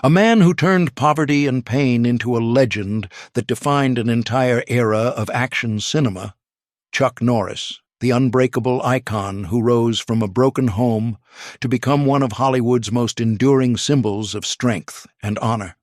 A man who turned poverty and pain into a legend that defined an entire era of action cinema, Chuck Norris, the unbreakable icon who rose from a broken home to become one of Hollywood's most enduring symbols of strength and honor.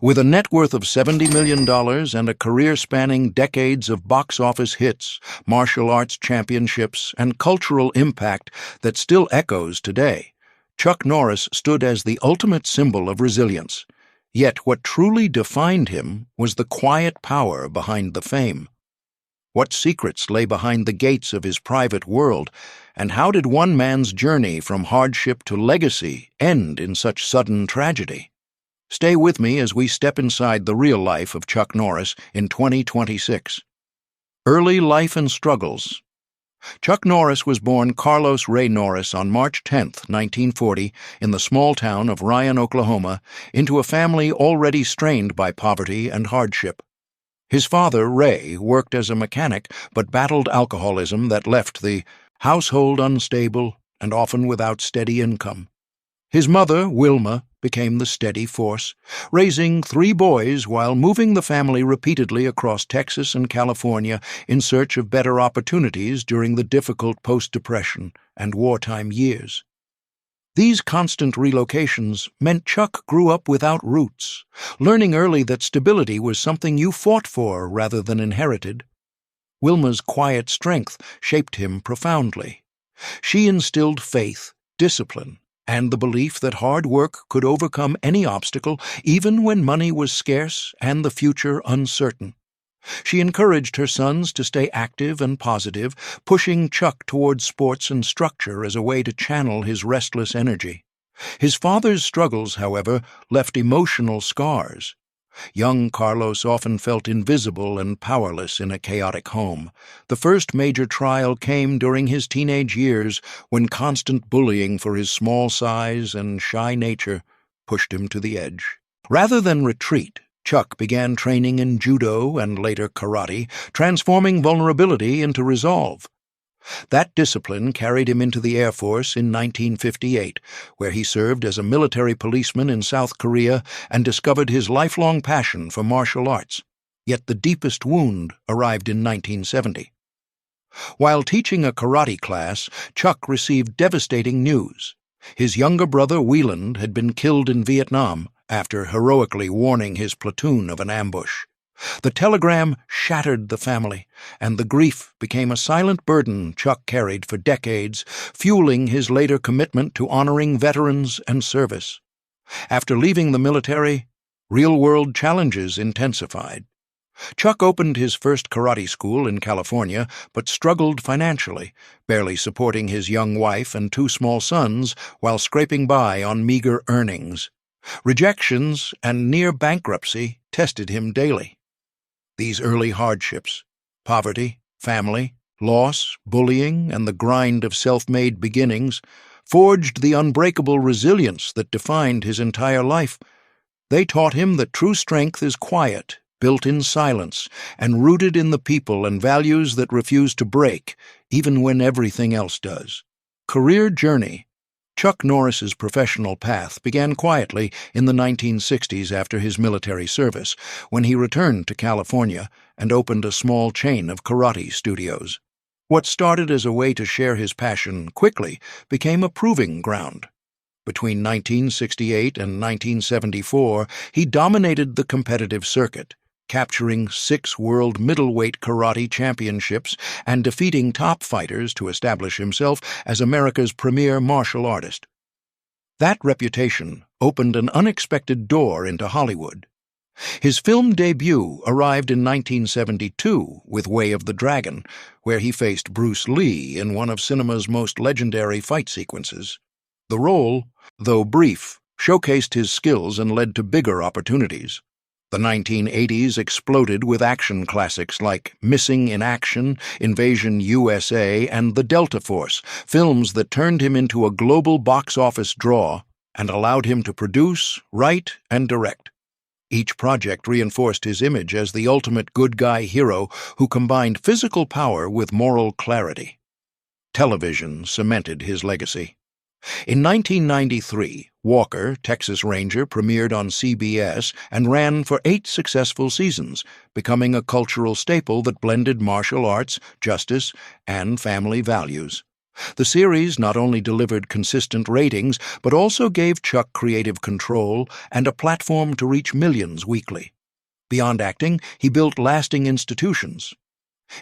With a net worth of $70 million and a career spanning decades of box office hits, martial arts championships, and cultural impact that still echoes today, Chuck Norris stood as the ultimate symbol of resilience. Yet what truly defined him was the quiet power behind the fame. What secrets lay behind the gates of his private world, and how did one man's journey from hardship to legacy end in such sudden tragedy? Stay with me as we step inside the real life of Chuck Norris in 2026. Early life and struggles. Chuck Norris was born Carlos Ray Norris on March 10, 1940, in the small town of Ryan, Oklahoma, into a family already strained by poverty and hardship. His father, Ray, worked as a mechanic but battled alcoholism that left the household unstable and often without steady income. His mother, Wilma, became the steady force, raising 3 boys while moving the family repeatedly across Texas and California in search of better opportunities during the difficult post-Depression and wartime years. These constant relocations meant Chuck grew up without roots, learning early that stability was something you fought for rather than inherited. Wilma's quiet strength shaped him profoundly. She instilled faith, discipline, and the belief that hard work could overcome any obstacle, even when money was scarce and the future uncertain. She encouraged her sons to stay active and positive, pushing Chuck towards sports and structure as a way to channel his restless energy. His father's struggles, however, left emotional scars. Young Carlos often felt invisible and powerless in a chaotic home. The first major trial came during his teenage years, when constant bullying for his small size and shy nature pushed him to the edge. Rather than retreat, Chuck began training in judo and later karate, transforming vulnerability into resolve. That discipline carried him into the Air Force in 1958, where he served as a military policeman in South Korea and discovered his lifelong passion for martial arts. Yet the deepest wound arrived in 1970. While teaching a karate class, Chuck received devastating news. His younger brother, Wieland, had been killed in Vietnam after heroically warning his platoon of an ambush. The telegram shattered the family, and the grief became a silent burden Chuck carried for decades, fueling his later commitment to honoring veterans and service. After leaving the military, real-world challenges intensified. Chuck opened his first karate school in California, but struggled financially, barely supporting his young wife and 2 small sons while scraping by on meager earnings. Rejections and near bankruptcy tested him daily. These early hardships, poverty, family, loss, bullying, and the grind of self-made beginnings, forged the unbreakable resilience that defined his entire life. They taught him that true strength is quiet, built in silence, and rooted in the people and values that refuse to break, even when everything else does. Career journey. Chuck Norris's professional path began quietly in the 1960s after his military service, when he returned to California and opened a small chain of karate studios. What started as a way to share his passion quickly became a proving ground. Between 1968 and 1974, he dominated the competitive circuit, capturing 6 world middleweight karate championships and defeating top fighters to establish himself as America's premier martial artist. That reputation opened an unexpected door into Hollywood. His film debut arrived in 1972 with Way of the Dragon, where he faced Bruce Lee in one of cinema's most legendary fight sequences. The role, though brief, showcased his skills and led to bigger opportunities. The 1980s exploded with action classics like Missing in Action, Invasion USA, and The Delta Force, films that turned him into a global box office draw and allowed him to produce, write, and direct. Each project reinforced his image as the ultimate good guy hero who combined physical power with moral clarity. Television cemented his legacy. In 1993, Walker, Texas Ranger, premiered on CBS and ran for 8 successful seasons, becoming a cultural staple that blended martial arts, justice, and family values. The series not only delivered consistent ratings, but also gave Chuck creative control and a platform to reach millions weekly. Beyond acting, he built lasting institutions.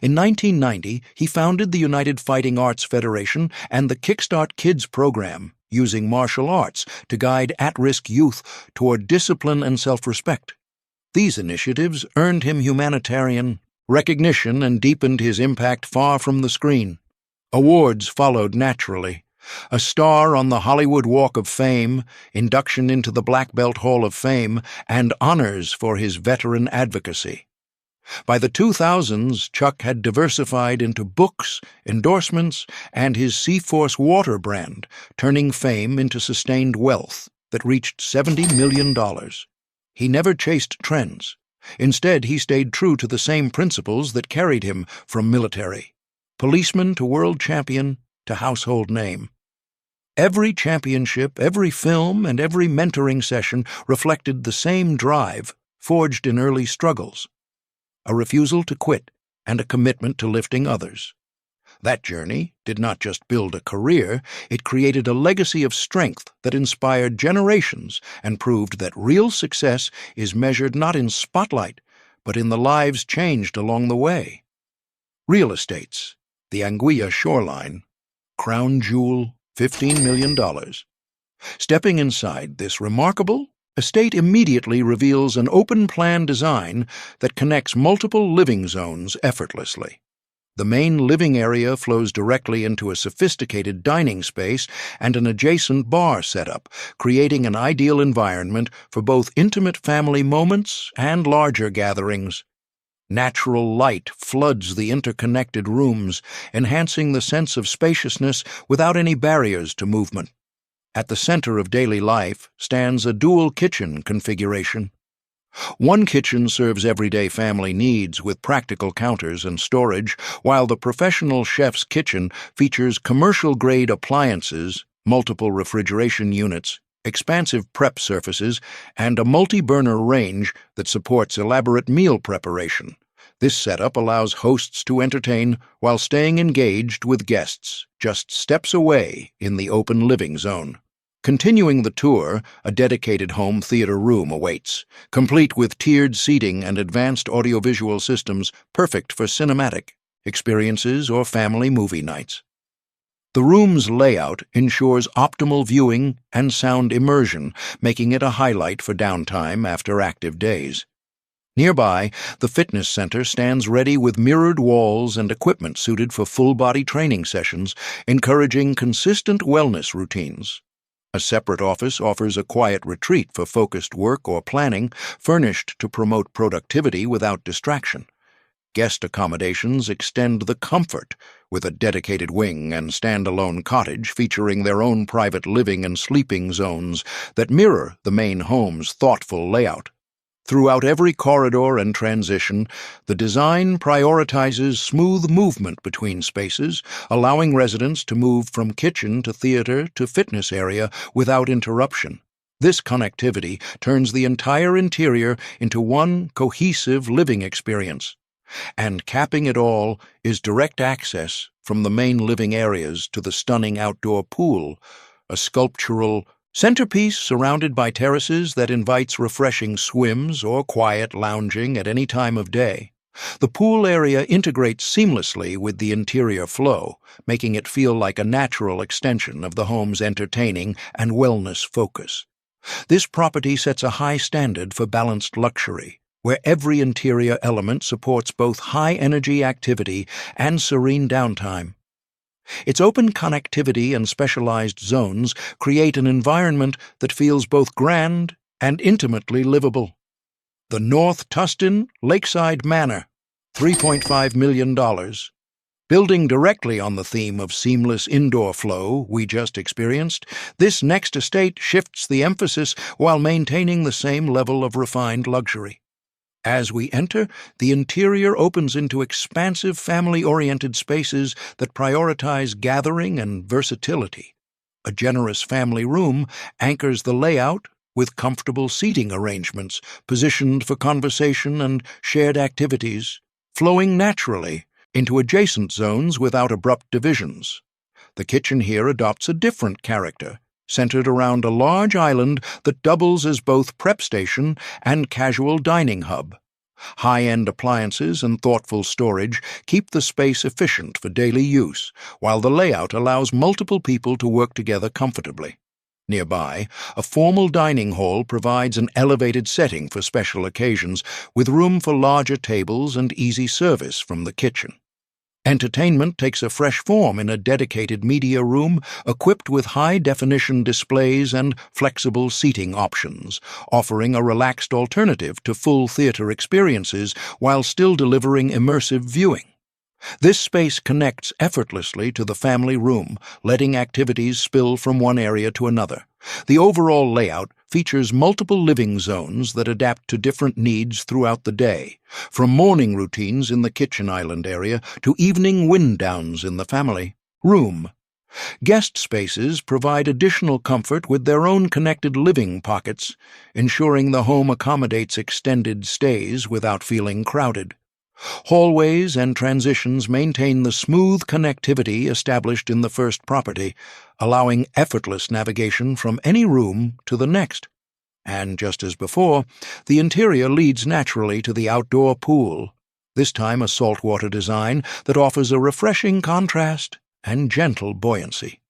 In 1990, he founded the United Fighting Arts Federation and the Kickstart Kids program, using martial arts to guide at-risk youth toward discipline and self-respect. These initiatives earned him humanitarian recognition and deepened his impact far from the screen. Awards followed naturally. A star on the Hollywood Walk of Fame, induction into the Black Belt Hall of Fame, and honors for his veteran advocacy. By the 2000s, Chuck had diversified into books, endorsements, and his Seaforce water brand, turning fame into sustained wealth that reached $70 million. He never chased trends. Instead, he stayed true to the same principles that carried him from military, policeman to world champion to household name. Every championship, every film, and every mentoring session reflected the same drive forged in early struggles. A refusal to quit, and a commitment to lifting others. That journey did not just build a career, it created a legacy of strength that inspired generations and proved that real success is measured not in spotlight, but in the lives changed along the way. Real estates, the Anguilla shoreline, crown jewel, $15 million. Stepping inside this remarkable estate immediately reveals an open-plan design that connects multiple living zones effortlessly. The main living area flows directly into a sophisticated dining space and an adjacent bar setup, creating an ideal environment for both intimate family moments and larger gatherings. Natural light floods the interconnected rooms, enhancing the sense of spaciousness without any barriers to movement. At the center of daily life stands a dual kitchen configuration. One kitchen serves everyday family needs with practical counters and storage, while the professional chef's kitchen features commercial-grade appliances, multiple refrigeration units, expansive prep surfaces, and a multi-burner range that supports elaborate meal preparation. This setup allows hosts to entertain while staying engaged with guests, just steps away in the open living zone. Continuing the tour, a dedicated home theater room awaits, complete with tiered seating and advanced audiovisual systems perfect for cinematic experiences or family movie nights. The room's layout ensures optimal viewing and sound immersion, making it a highlight for downtime after active days. Nearby, the fitness center stands ready with mirrored walls and equipment suited for full-body training sessions, encouraging consistent wellness routines. A separate office offers a quiet retreat for focused work or planning, furnished to promote productivity without distraction. Guest accommodations extend the comfort, with a dedicated wing and standalone cottage featuring their own private living and sleeping zones that mirror the main home's thoughtful layout. Throughout every corridor and transition, the design prioritizes smooth movement between spaces, allowing residents to move from kitchen to theater to fitness area without interruption. This connectivity turns the entire interior into one cohesive living experience. And capping it all is direct access from the main living areas to the stunning outdoor pool, a sculptural centerpiece surrounded by terraces that invites refreshing swims or quiet lounging at any time of day. The pool area integrates seamlessly with the interior flow, making it feel like a natural extension of the home's entertaining and wellness focus. This property sets a high standard for balanced luxury, where every interior element supports both high-energy activity and serene downtime. Its open connectivity and specialized zones create an environment that feels both grand and intimately livable. The North Tustin Lakeside Manor, $3.5 million. Building directly on the theme of seamless indoor flow we just experienced, this next estate shifts the emphasis while maintaining the same level of refined luxury. As we enter, the interior opens into expansive family-oriented spaces that prioritize gathering and versatility. A generous family room anchors the layout with comfortable seating arrangements positioned for conversation and shared activities, flowing naturally into adjacent zones without abrupt divisions. The kitchen here adopts a different character, centered around a large island that doubles as both prep station and casual dining hub. High-end appliances and thoughtful storage keep the space efficient for daily use, while the layout allows multiple people to work together comfortably. Nearby, a formal dining hall provides an elevated setting for special occasions, with room for larger tables and easy service from the kitchen. Entertainment takes a fresh form in a dedicated media room equipped with high-definition displays and flexible seating options, offering a relaxed alternative to full theater experiences while still delivering immersive viewing. This space connects effortlessly to the family room, letting activities spill from one area to another. The overall layout features multiple living zones that adapt to different needs throughout the day, from morning routines in the kitchen island area to evening wind-downs in the family room. Guest spaces provide additional comfort with their own connected living pockets, ensuring the home accommodates extended stays without feeling crowded. Hallways and transitions maintain the smooth connectivity established in the first property, allowing effortless navigation from any room to the next. And just as before, the interior leads naturally to the outdoor pool, this time a saltwater design that offers a refreshing contrast and gentle buoyancy.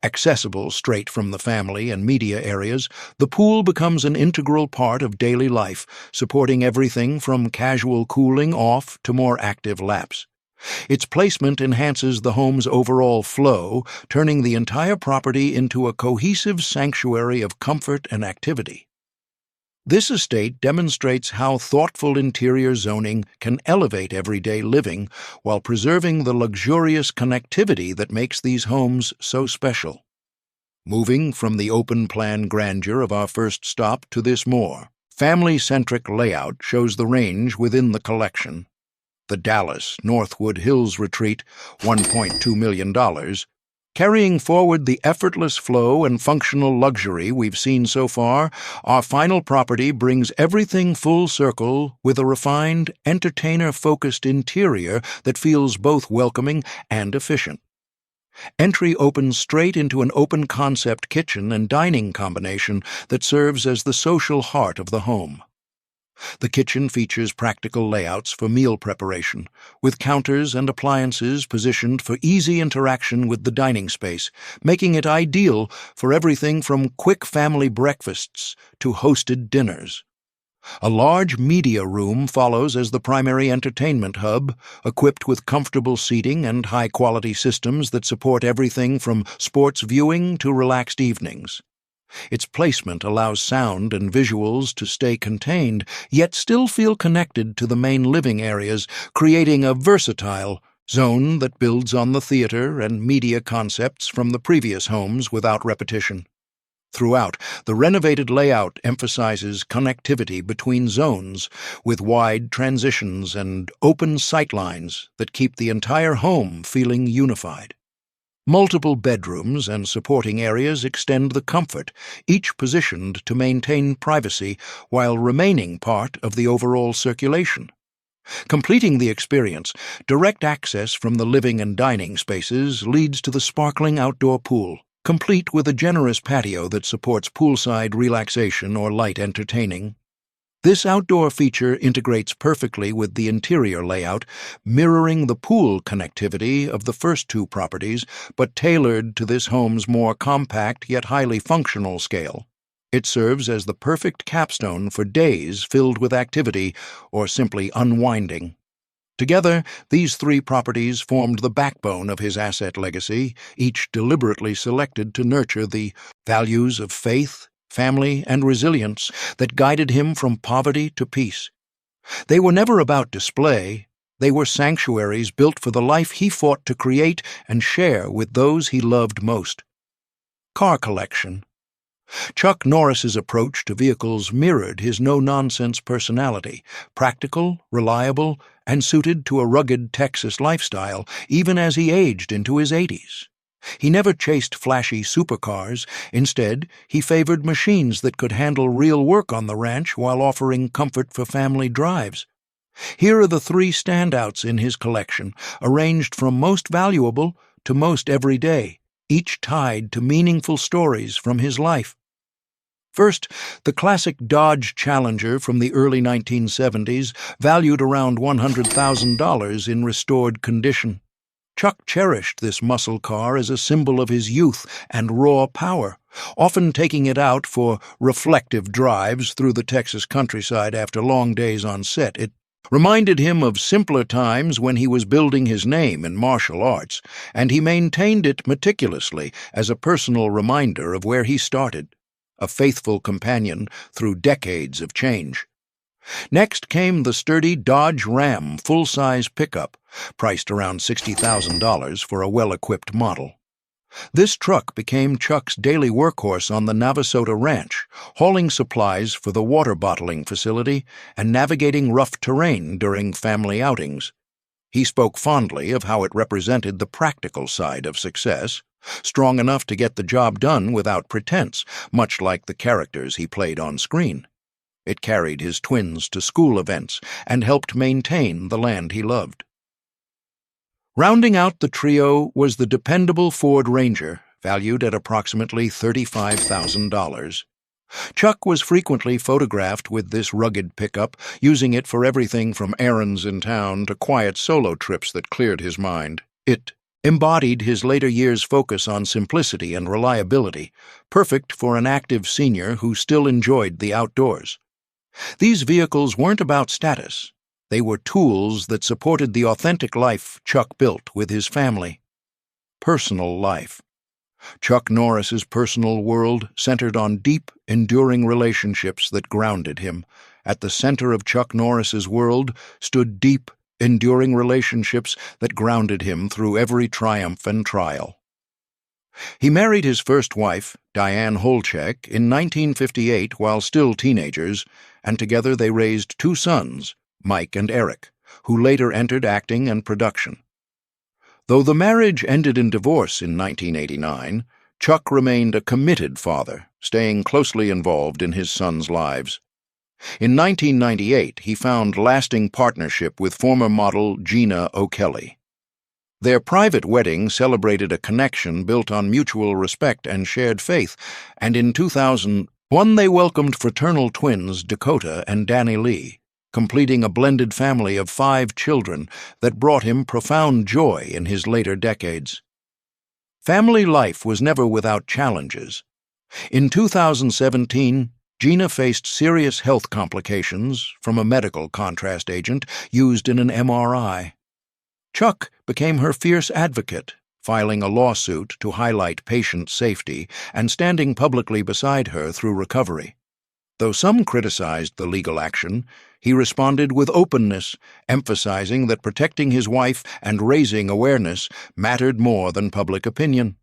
Accessible straight from the family and media areas, the pool becomes an integral part of daily life, supporting everything from casual cooling off to more active laps. Its placement enhances the home's overall flow, turning the entire property into a cohesive sanctuary of comfort and activity. This estate demonstrates how thoughtful interior zoning can elevate everyday living while preserving the luxurious connectivity that makes these homes so special. Moving from the open-plan grandeur of our first stop to this more family-centric layout shows the range within the collection. The Dallas Northwood Hills Retreat, $1.2 million, carrying forward the effortless flow and functional luxury we've seen so far, our final property brings everything full circle with a refined, entertainer-focused interior that feels both welcoming and efficient. Entry opens straight into an open-concept kitchen and dining combination that serves as the social heart of the home. The kitchen features practical layouts for meal preparation, with counters and appliances positioned for easy interaction with the dining space, making it ideal for everything from quick family breakfasts to hosted dinners. A large media room follows as the primary entertainment hub, equipped with comfortable seating and high-quality systems that support everything from sports viewing to relaxed evenings. Its placement allows sound and visuals to stay contained, yet still feel connected to the main living areas, creating a versatile zone that builds on the theater and media concepts from the previous homes without repetition. Throughout, the renovated layout emphasizes connectivity between zones, with wide transitions and open sightlines that keep the entire home feeling unified. Multiple bedrooms and supporting areas extend the comfort, each positioned to maintain privacy while remaining part of the overall circulation. Completing the experience, direct access from the living and dining spaces leads to the sparkling outdoor pool, complete with a generous patio that supports poolside relaxation or light entertaining. This outdoor feature integrates perfectly with the interior layout, mirroring the pool connectivity of the first two properties, but tailored to this home's more compact yet highly functional scale. It serves as the perfect capstone for days filled with activity or simply unwinding. Together, these three properties formed the backbone of his asset legacy, each deliberately selected to nurture the values of faith, family, and resilience that guided him from poverty to peace. They were never about display. They were sanctuaries built for the life he fought to create and share with those he loved most. Car collection. Chuck Norris's approach to vehicles mirrored his no-nonsense personality, practical, reliable, and suited to a rugged Texas lifestyle, even as he aged into his 80s. He never chased flashy supercars. Instead, he favored machines that could handle real work on the ranch while offering comfort for family drives. Here are the three standouts in his collection, arranged from most valuable to most everyday, each tied to meaningful stories from his life. First, the classic Dodge Challenger from the early 1970s, valued around $100,000 in restored condition. Chuck cherished this muscle car as a symbol of his youth and raw power, often taking it out for reflective drives through the Texas countryside after long days on set. It reminded him of simpler times when he was building his name in martial arts, and he maintained it meticulously as a personal reminder of where he started, a faithful companion through decades of change. Next came the sturdy Dodge Ram full-size pickup, priced around $60,000 for a well-equipped model. This truck became Chuck's daily workhorse on the Navasota Ranch, hauling supplies for the water bottling facility and navigating rough terrain during family outings. He spoke fondly of how it represented the practical side of success, strong enough to get the job done without pretense, much like the characters he played on screen. It carried his twins to school events and helped maintain the land he loved. Rounding out the trio was the dependable Ford Ranger, valued at approximately $35,000. Chuck was frequently photographed with this rugged pickup, using it for everything from errands in town to quiet solo trips that cleared his mind. It embodied his later years' focus on simplicity and reliability, perfect for an active senior who still enjoyed the outdoors. These vehicles weren't about status. They were tools that supported the authentic life Chuck built with his family. Personal life. Chuck Norris's personal world centered on deep, enduring relationships that grounded him. At the center of Chuck Norris's world stood deep, enduring relationships that grounded him through every triumph and trial. He married his first wife, Diane Holcheck, in 1958 while still teenagers, and together they raised two sons, Mike and Eric, who later entered acting and production. Though the marriage ended in divorce in 1989, Chuck remained a committed father, staying closely involved in his sons' lives. In 1998, he found lasting partnership with former model Gina O'Kelly. Their private wedding celebrated a connection built on mutual respect and shared faith, and in 2001 they welcomed fraternal twins Dakota and Danny Lee, completing a blended family of 5 children that brought him profound joy in his later decades. Family life was never without challenges. In 2017, Gina faced serious health complications from a medical contrast agent used in an MRI. Chuck became her fierce advocate, filing a lawsuit to highlight patient safety and standing publicly beside her through recovery. Though some criticized the legal action, he responded with openness, emphasizing that protecting his wife and raising awareness mattered more than public opinion.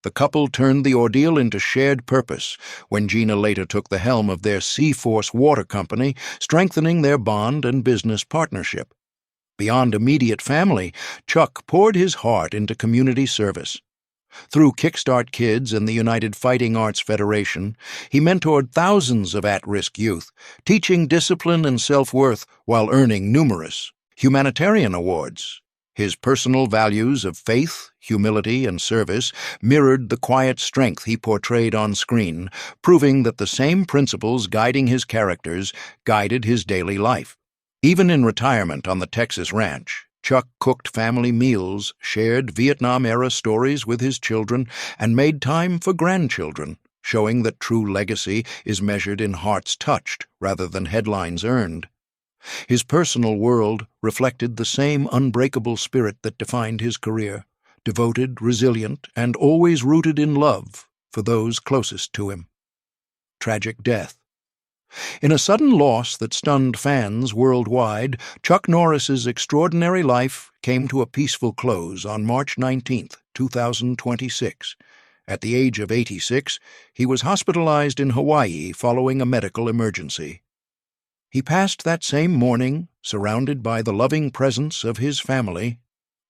The couple turned the ordeal into shared purpose when Gina later took the helm of their Seaforce Water Company, strengthening their bond and business partnership. Beyond immediate family, Chuck poured his heart into community service. Through Kickstart Kids and the United Fighting Arts Federation, he mentored thousands of at-risk youth, teaching discipline and self-worth while earning numerous humanitarian awards. His personal values of faith, humility, and service mirrored the quiet strength he portrayed on screen, proving that the same principles guiding his characters guided his daily life. Even in retirement on the Texas ranch, Chuck cooked family meals, shared Vietnam-era stories with his children, and made time for grandchildren, showing that true legacy is measured in hearts touched rather than headlines earned. His personal world reflected the same unbreakable spirit that defined his career, devoted, resilient, and always rooted in love for those closest to him. Tragic death. In a sudden loss that stunned fans worldwide, Chuck Norris's extraordinary life came to a peaceful close on March 19, 2026. At the age of 86, he was hospitalized in Hawaii following a medical emergency. He passed that same morning, surrounded by the loving presence of his family,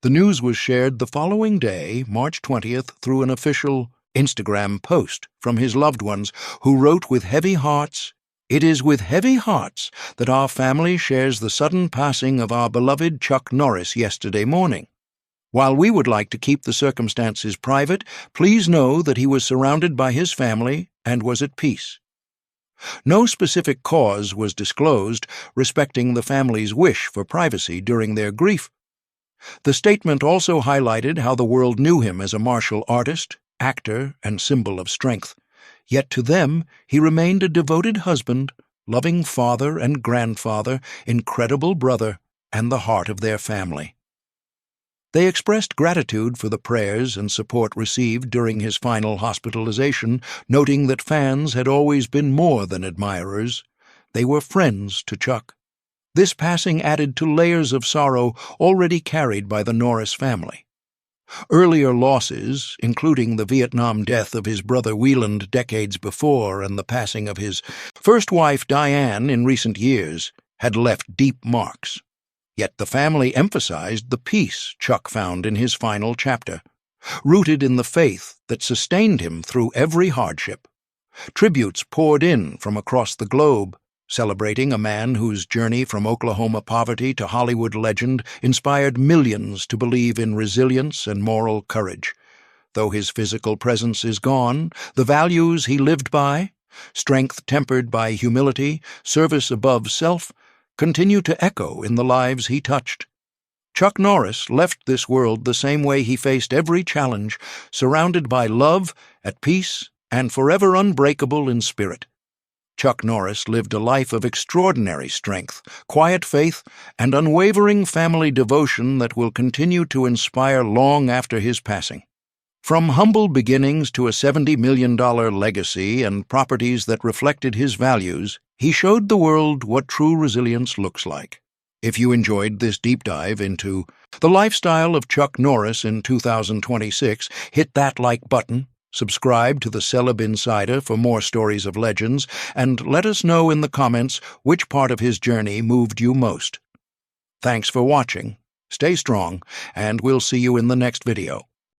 The news was shared the following day, March 20th, through an official Instagram post from his loved ones, who wrote with heavy hearts, "It is with heavy hearts that our family shares the sudden passing of our beloved Chuck Norris yesterday morning. While we would like to keep the circumstances private, please know that he was surrounded by his family and was at peace." No specific cause was disclosed, respecting the family's wish for privacy during their grief. The statement also highlighted how the world knew him as a martial artist, actor, and symbol of strength. Yet to them, he remained a devoted husband, loving father and grandfather, incredible brother, and the heart of their family. They expressed gratitude for the prayers and support received during his final hospitalization, noting that fans had always been more than admirers. They were friends to Chuck. This passing added to layers of sorrow already carried by the Norris family. Earlier losses, including the Vietnam death of his brother Wieland decades before and the passing of his first wife Diane in recent years, had left deep marks. Yet the family emphasized the peace Chuck found in his final chapter, rooted in the faith that sustained him through every hardship. Tributes poured in from across the globe, celebrating a man whose journey from Oklahoma poverty to Hollywood legend inspired millions to believe in resilience and moral courage. Though his physical presence is gone, the values he lived by, strength tempered by humility, service above self, continue to echo in the lives he touched. Chuck Norris left this world the same way he faced every challenge, surrounded by love, at peace, and forever unbreakable in spirit. Chuck Norris lived a life of extraordinary strength, quiet faith, and unwavering family devotion that will continue to inspire long after his passing. From humble beginnings to a $70 million legacy and properties that reflected his values, he showed the world what true resilience looks like. If you enjoyed this deep dive into the lifestyle of Chuck Norris in 2026, hit that like button, subscribe to the Celeb Insider for more stories of legends, and let us know in the comments which part of his journey moved you most. Thanks for watching, stay strong, and we'll see you in the next video.